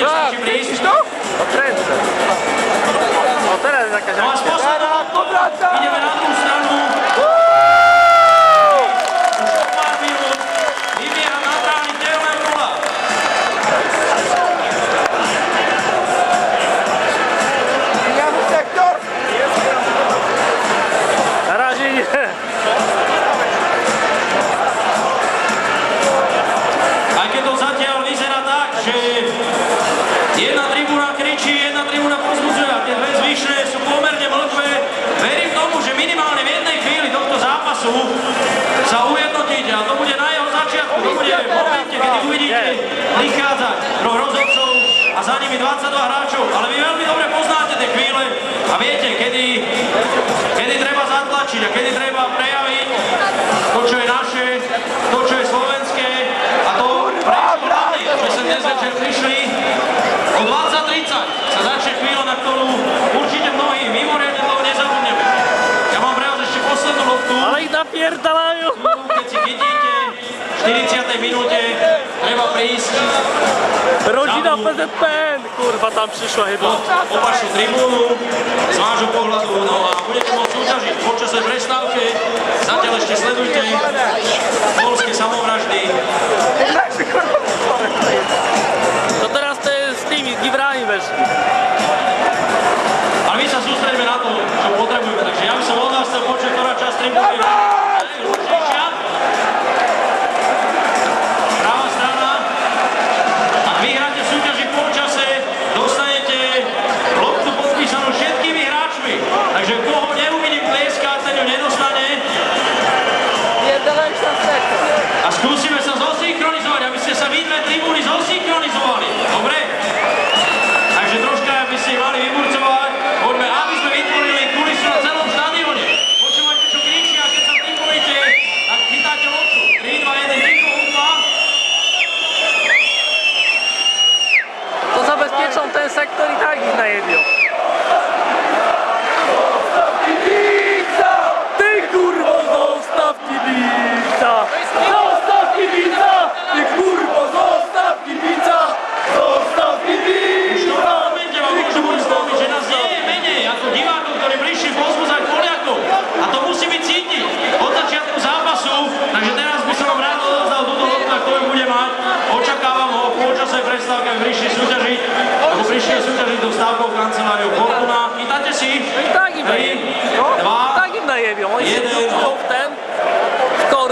stačí prísť. Vidíš to? No kręcę. No teraz jest jakaś No a z akcja. poslednou ideme na tú stranu. Už o pár minút vybieha na brány Taylor Rula. Zmieniamy sektor. Na razie nie. Aj keď to zatiaľ vyzerá tak, že jedna tribúna kričí, jedna tribúna pozbudzuje a tie dve zvyšné sú pomerne mlkvé. Verím tomu, že minimálne v jednej chvíli tohto zápasu sa ujednotíte a to bude na jeho začiatku, to bude v momente, kedy uvidíte prichádzať troch rozhodcov a za nimi 22 hráčov. Ale vy veľmi dobre poznáte tie chvíle a viete, kedy treba zatlačiť a kedy treba prejaviť to, čo je naše, to, čo je slovenské a to prečo hlavne, že sem dnes večer prišli. O 20:30 sa začne chvíľa, na ktorú určite mnohí mimoriadne dlho nezabudneme. Ja mám pre vás ešte poslednú loptu. Ale ich napierdalajú. Keď si chytíte v 40. minúte, treba prísť Rodzina PZPN. Kurwa, tam przyszła chyba. opačnú tribúnu, z vášho pohľadu, no a